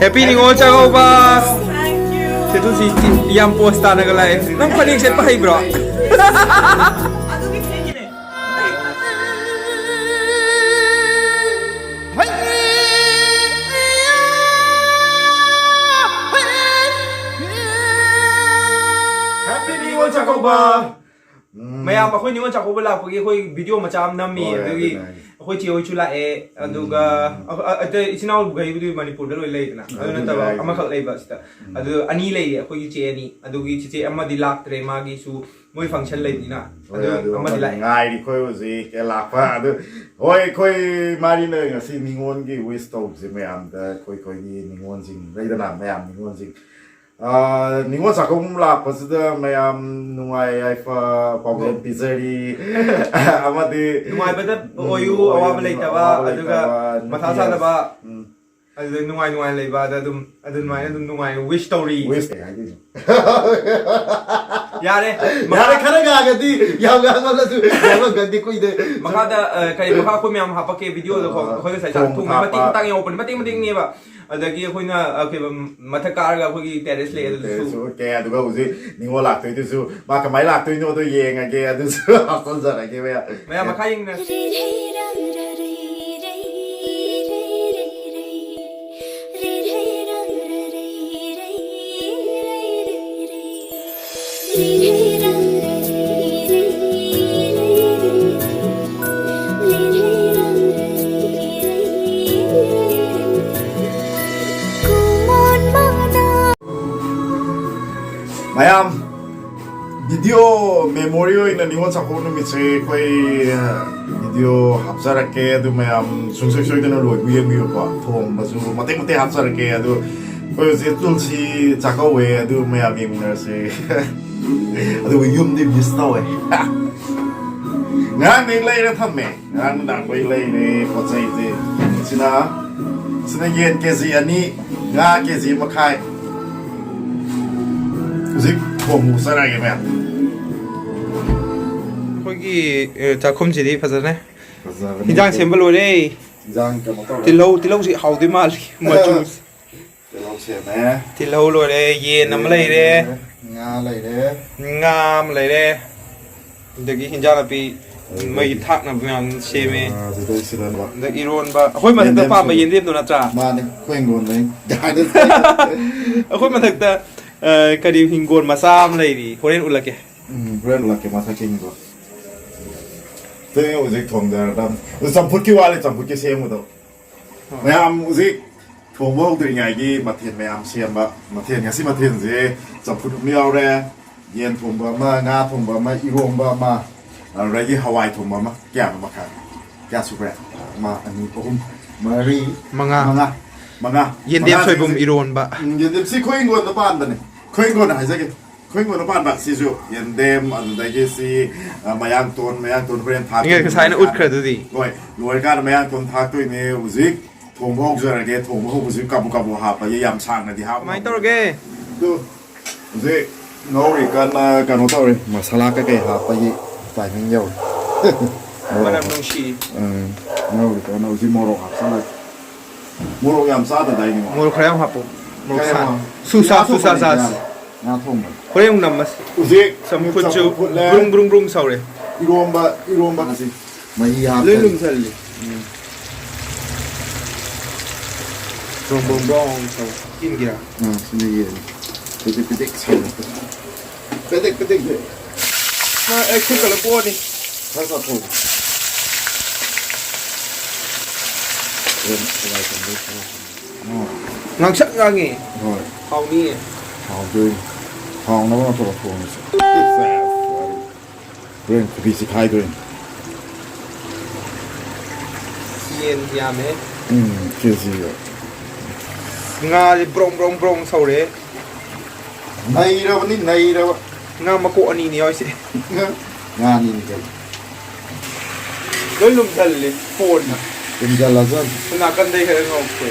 Happy Ningol Chakouba. Itu si yang posta na galay. Nang paling set pa bro. Happy Ningol Chakouba. Mayam ako Ningol Chakouba la pagi ko video macam nami dagi ako chiyo chula aduga ate isinaw gay video Manipuri lo lay na adu nantaba amakal lay basta adu ani lay ako chi ani adugi chi amma dilak tre magi su moi function lay dina adu amma dilak ngai di ko zi ke la pa adu oi koi mari ne nga si Ningol gi wisdom zi mayam da koi ni Ningol jing lay da na mayam Ningol jing Ningol Chakouba pas da mayam nungai ai fa problem pizzeria amadi nungai bada oyu awa balai tawa aduga mathasa da ba adu nungai lay ba da dum nungai wish story yare khana ga ga di yaw ga ga su yaw ga di ko ide makada kai maka ko myam hapake video da ko sai sa thung mating tang yo mating ni ba adagi akhoi mathak karga akhoi terrace le su ke aduga uzi Ningol laktoi tu su ma kamai laktoi no to yenga ke adu su hakon zara ke maya makaying na mayam video memory in Ningol Chakouba mi che koi video hapsara ke adu mayam sungsoi soi dena loi mi ko thom basu mate hapsara ke adu koi je tulsi Chakouba adu mayam mi na se adu yum de mistawe ngan ni lai ra tham me ngan na koi lai ne pochai je sina yen ke zi ani nga ke zi makai zik thom sara ge me 거기 작품 지리 파잖아. 이장 셈블로래. 이장 까먹어. 틸로우 시 하우디 말리 마주스. 틸로우 셈에. 틸로우 로래 예 남래래. ngam 레래. 저기 힌자라비 mai thak na byan seme da iron ba khoi ma thak pa ma yin dem do na cha ma ne khoi ngon nei dai de khoi ma thak ta kadi hingol ma sam lai ri horen ulake horen ulake ma sa king go te yo zik thong da dam champut ki wale champut ki sem do mayam zik thong bo de ngai gi ma thien mayam sem ba ma thien nga si ma thien je champut mi yaw re yen thong ba ma nga thong ba ma irom ba ma ra gi hawai thong ba ma kya ma kha kya su bre ma ani pom mari manga yen dem soi bum iron ba yen dem si khoi ngon da ban da ne khoi ngon hai ja ge khoi ngon da ban ba si ju yen dem an da ge si mayang ton ren thak nge ka sai na ut khra du di loi ga mayang ton thak toi ne uzik thong bok jara ge thong bok uzik kabu ha pa yam sang na di ha mai tor ge du uzik no ri kan no tor masala ka ke ha pa yi tai ming yo manam nong shi no ri kan no si moro ha sa moro yam sa da dai ni moro khram ha po moro sa susa sa nga thong khore ung nam mas uzik sam phu chu brung saure iromba kasi mai ha lum thal li brong sau in gira sini ye pedik sau pedik de ma ek khu kala po ni sa po ngang sak ngang nge rồi hau ni hau dui hau nó to to ni ren ku bi si khai dui yen ya me ke si nga li brong saure nai ra nga ma ko ani ni oi se nga ni ke loi lum thal li phone na em ja la zan na kan dei kha ngok ke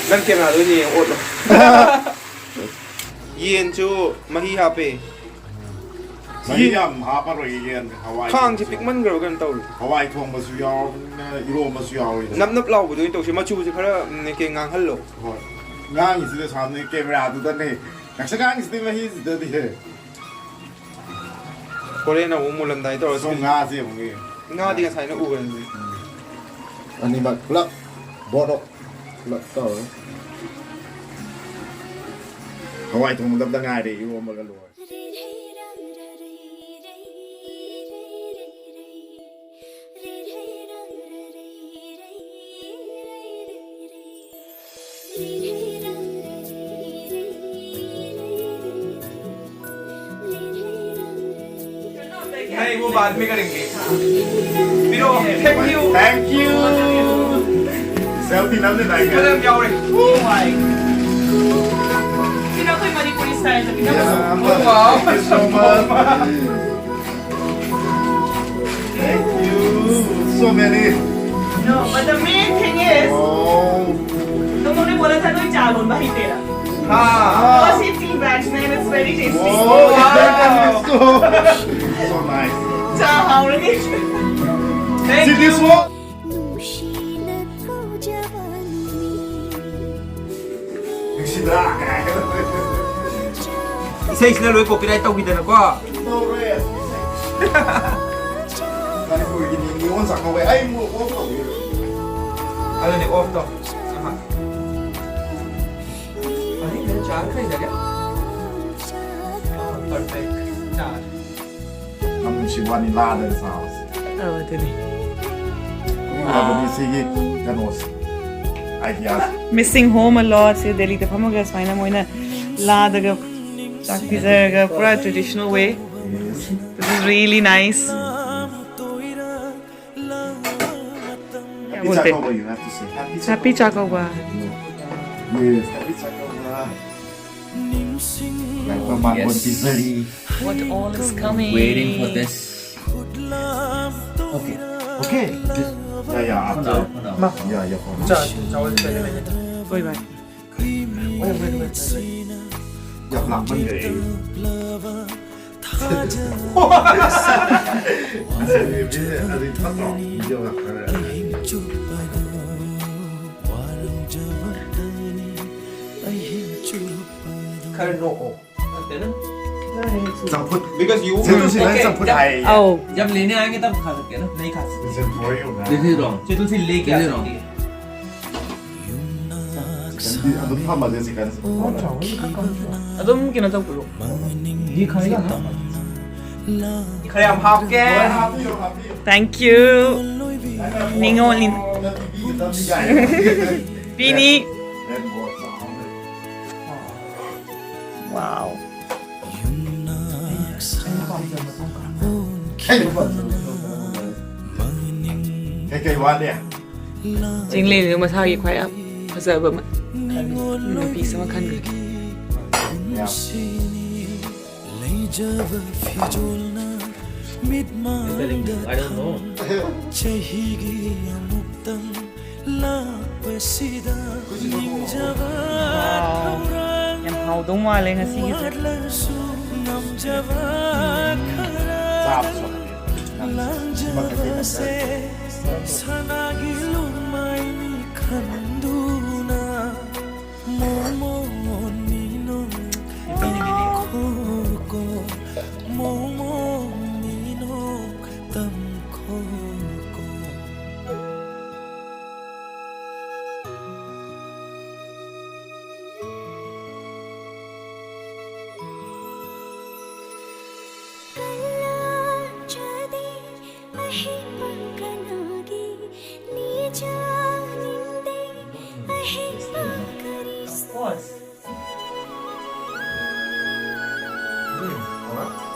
nan ke na lo ni ot lo yen chu ma hi ha pe Yi yam ha pa roi yen Hawaii. Khang thì big man gro kan tàu. Hawaii thong ma su yaw, Euro ma su yaw. Nắp nắp lau buổi tối tàu chỉ mà chu chỉ khá là cái ngang hất lộ. ngang is the sound the camera to the ne ngang is the he is the he Korea na umulam dai to so nga si mo ngi nga di ka sai na ugan ni ani ba kulak bodo kulak to Hawaii to mo dabda nga de yo magalo नहीं वो बाद में करेंगे फिर thank you selfie namne naik चलो हम जाओ रे Oh my. Sino ko yung Manipuri style na pinag- wow thank you so much thank you so many No, but the main thing is, oh तुमने बोला था तो चावल वही तेरा. हाँ Because it's tea bags man, it's very tasty. oh that is so nice Ciao, Ricky. thank see you this one Sida. इसे इसने लोग कॉपीराइट तो किधर ना को No red. Manipuri ni on sak ko ay mo ko ko. अरे नहीं of तो हाँ अरे मेरे चार का इधर क्या परफेक्ट चार Am si vanilla the sauce. Oh, dali. Aba ni sige kanos. Ideas. Missing home a lot. So Delhi the pamagas fine mo na la daga taktizaga pura traditional way. This is really nice. Happy Chakouba, you have to say. Happy Chakouba. Yes, happy Chakouba. Like the man on pizzeria. What all is coming? Waiting for this. Okay. Okay. Yeah, For after. now. For now. Yeah, for now. चार चावल से पहले मैंने Bye bye. Yeah, black man gay. कर नो ओ Samput. because you Saya tu sih lain samput hai. Oh, जब लेने आएंगे तब खा सकते हैं ना नहीं खा सकते This is for you, man. This is wrong. चेतुल से लेके आ This is सकती है Aduh, apa dia sih kan? adum kinatag pulo. ये खाएगा ना ये खड़े हम हाफ के Thank you. Ningol Nini. Wow. Kayak wan dia. Jing le ma sa yi kwai up. Pasa ba ma. Ni pi sama kan ge. Ya. I don't know. Em hau dong wa le ngasi ge. Sap so.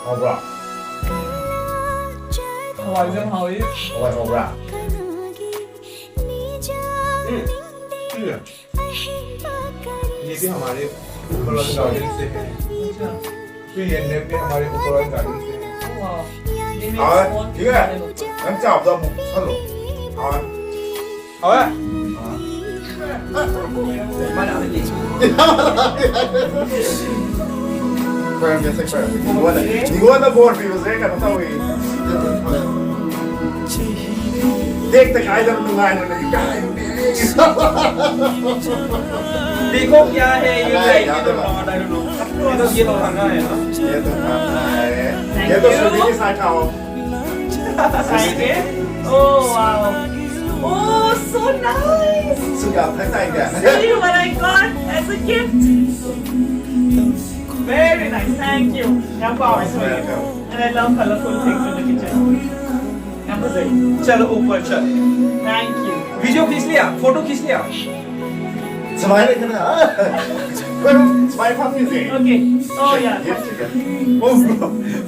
Hầu bra. Hawai dân hoi. Hầu bra. ये भी हमारे ऊपर वाले garden से है फिर ये name भी हमारे ऊपर वाले गार्डन से है ठीक है हम चाप दो हेलो हाँ mana lagi Kaya biasa kaya. Ni gua na board, pero saya kan tahu ini. देख तक आए जब नुंगाई में क्या है देखो क्या है ये लाइक ये तो नॉट आई डोंट नो ये तो खाना है ना ये तो सभी के साथ खाओ Oh wow. Oh, so nice. सुझाव था क्या See what I got as a gift. Very nice. Thank you. And I love colorful things in the kitchen. चलो ऊपर चल Thank you. वीडियो खींच लिया फोटो खींच लिया स्माइल करना स्माइल फास्ट से Okay. Oh yeah.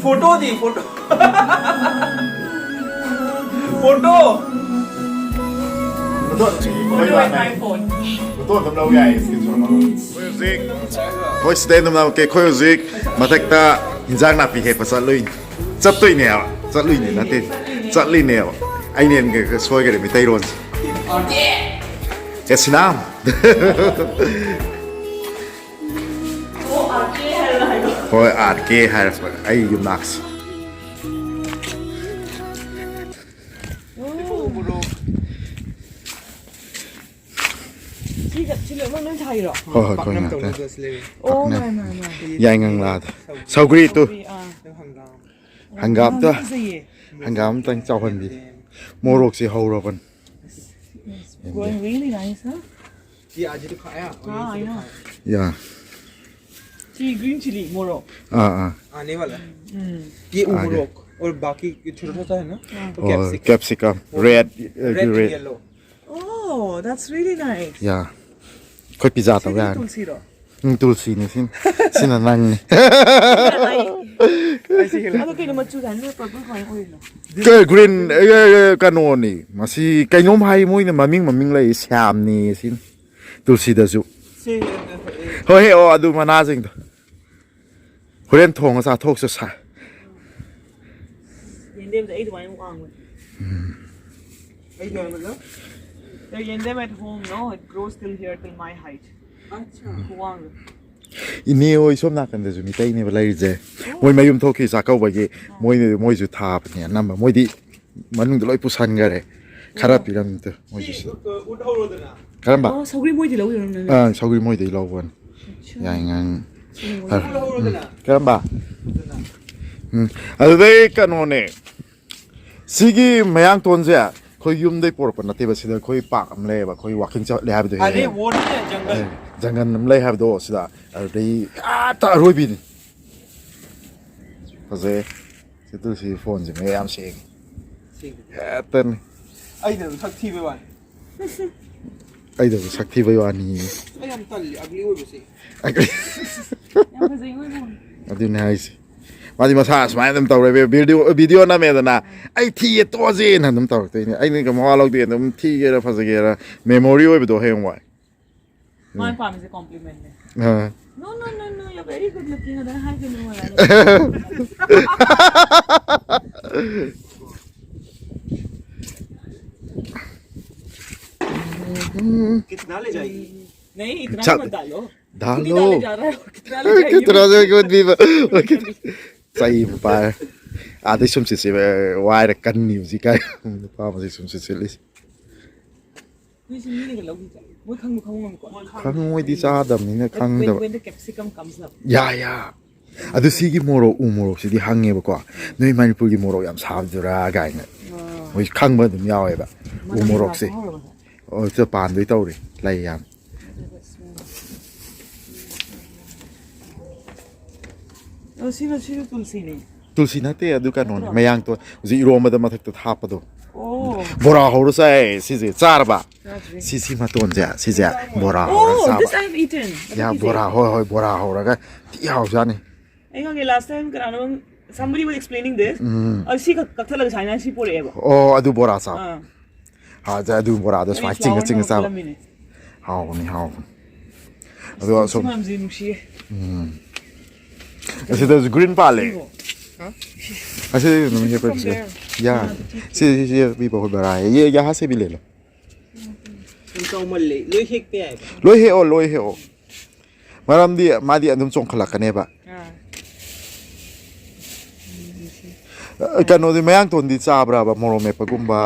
Photo the photo photo Photo with my phone. Betul tầm ya skin so ma. Music. Koi stay tầm ke koi music matakta injang na pi he pa chat lui. Chat toi ne chat lui ne na te. Chat lui ne. Ai nen ke soi ke mi tai ron. Ke sinam. Oh, okay. Hello. Koi art ke hai ai yum nax. Chị lượng mang thầy rồi. Koi na te. Oh my. Yai ngang la. Saugri tu. Hangam tu. Gì? Hangam tang chao han bi. Morok si ho ro ban. Growing really nice, huh? ये आज तो खाया I know. Yeah. Chili green chili moro. आने वाला ये उमरोक और बाकी छोटा छोटा है ना Oh, capsicum. Red. Red yellow Oh, that's really nice. Yeah. Koi pizza tau ya. Tulsi ro. Tulsi ni sin. Sin nang ni. Ano kayo naman chudan mo pag buhay ko yun. Ke green kano ni. Masi kainom hai mo ni maming lai siam ni sin. Tulsi da su. से Hoi o adu mana jing da. Horen thong sa thok sa sa. Yendem da 8 wine wang. आई क्या मतलब The yendem at home, no, it grows till here till my height. अच्छा Wang. Ini oi som na kan da ju mi tai ni ba lai je. Moi mayum thoki sa kau ba ge. Moi ju tha pa ni nam ba moi di manung da loi pu san ga re. Khara pi ram tu. Moi ju si. उठाओ रो देना Karam ba. Oh, sogri moi di lau yun. Saugri moi dei lau wan. Ya ngang. उठाओ रो देना Karam ba. Adu dei kano ne. Sigi mayang ton je. Khoi yum dei por pa na te ba sida khoi pak am le ba khoi walking cha le ha bi अरे वो नहीं है जंगल jangan nam le ha bi do sida dei ta roi bi ni fa ze se tu si phone je me am sing ten आई ना थक थी बेवान ai da sakthi bai wa ni आई हम तल अगली वो बसे Yang kasi mo mo. adu na ai ma di ma sa smai nam tau re video na me da na ai thi to je na nam tau te ni ai ni ka ma log de nam thi ge ra fa ze ge ra memory oi bi do he wa My farm is a compliment. ha No, you're very good looking. I have to know. कितना ले जाएगी नहीं इतना Chal- मत डालो Dalo. डाले जा रहा है कितना ले जाएगी Kita rasa ikut biba. Saya pa. Ada sum sisi wai rekan ni musika. Pa masih sum sisi lis. नहीं सुनिए नहीं लोगी वो खाऊंगा Kang mo di sa adam ni na kang da. when the capsicum comes up Ya. Adu sigi moro umoro si di hange ba ko. Noi Manipur gi moro yam sab dura ga ni. Oi kang ba dum yaw ba. Umoro si. Oh cha pan doi tau ri. Lai yam. oh sino tulsi नहीं Tulsi na te adu kanon. Mayang to. Zi ro ma da mathak ta thap do. oh Bora horo sai si zi char ba. that's really Si ma ton ja si ja bora horo oh sa this ba. I've eaten Ya bora hoi bora horo ga. Ti hao ja ni. okay last time karana somebody was explaining this और सी कथा लग China सी पोरे है Oh adu bora sa. हां Ha ja adu bora da swai ching sa. Hao ni hao. Adu so. हम जी नुशी Ese das green pale. Ase no me From parece. there. Ya. Si vi po bara. Ye ya ha se bilelo. इनका उमल ले लो हेक पे आए Loi he o. Maram di ma di andum chong khala kane ba. กันโน้ตไม่ย่างตัวดีจ้าบราบมอร์เมปกุมบา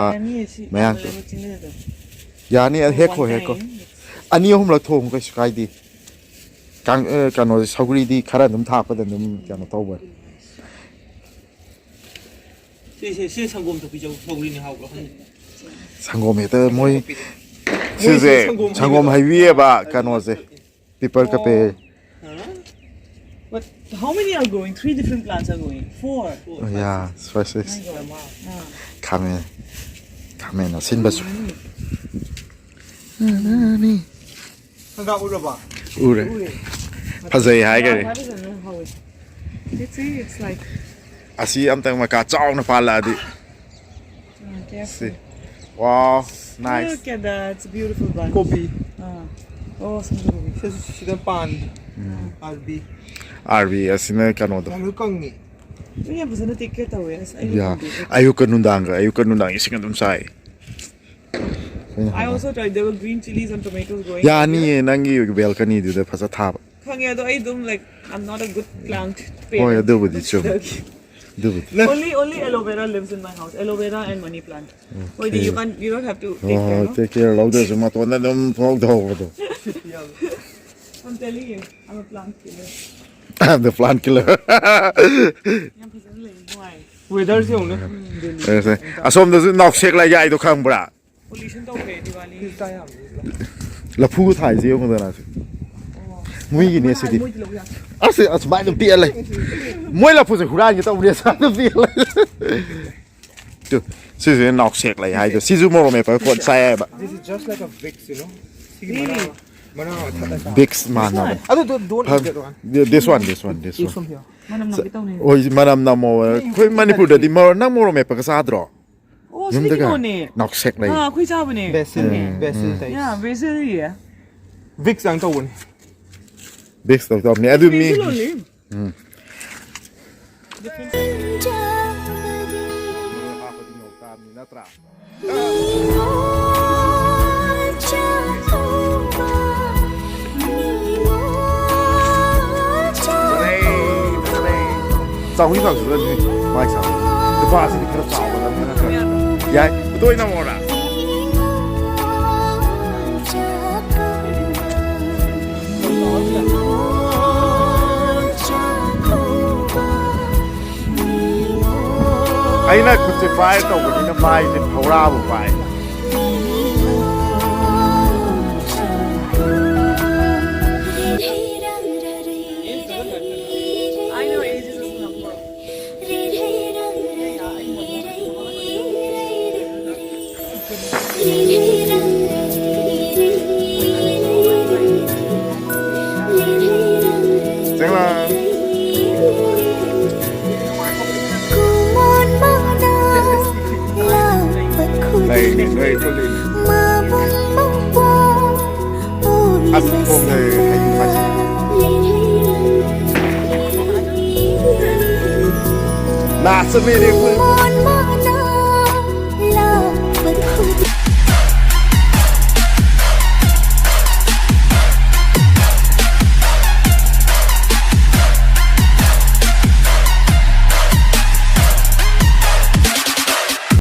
ไม่ย่างตัวยานี่เฮกโคอันนี้ผมเราทงก็สกายดีกันโน้ตชาวกรีดีขนาดนุ่มทาปแต่นุ่มกันโน้ตตัว谢成功就比较受力的好了。 상고 메터 모이 시제 상고 마이 위에 봐 간오세 people kape But how many are going? 3 different plants are going. 4. yeah spices kamen na sinbasu nani 한가 울어봐. ure phazai hai Yeah, gari that is another how it. Let's see, it's like. asi am tang ma ka chaw na pala di Careful. see wow nice Look at that, it's a beautiful bunch. 고비. Oh, some gobi. 시던 반. 알비. rv asina kanodo 나를 깡니. Yeah, but then take it away. yeah ayu kanundang ising andum sai I also tried. There were green chilies and tomatoes growing. ya ni nangi balcony du da phaza thab Kangya, though I don't like. I'm not a good plant oh parent. ya do budi chum do Only aloe vera lives in my house. Aloe vera and money plant. Wait, you don't have to take care. oh No? take care lo de ma to na dum phok do do I'm telling you, I'm a plant killer. I'm the plant killer I'm personally why. 웨더를 세우네. 그래서 아솜도 녹색 라이 아이도 칸브라 Pollution to okay, Diwali. 따야. 라푸 타이지 용거나 무이기 네 시디 아스 많이 좀 삐알래 뭐이 라푸서 후라니 또 우리 사도 삐알래 저 시즈 녹색 라이 아이도 시즈 모로 메파 콘 사야 바 This is just like a Vicks, you know. Really? Mana? 빅스 만나 I don't eat that one. this one From here. Manam na bitaw ni. 오이 마남 나모 코이 마니푸르 디 모 나모로 메파 가 사드로 Oh, sino ko ni? 녹색 라이 Ah, kuy sabi ni. Basil type. Yeah, basil yeah. Vicks ang tawon. 빅스 또 없네 아두 미 Basil only. Sao hy vọng rồi đi mai sao the boss thì cái sao mà làm vậy tôi nằm ngồi à ấy làคุณจะไปตรงนี้น้ำลายเป็นเขาราบุไป I know ages is number. Chắc là đây người tôi đi ăn cơm này hay là sớm đi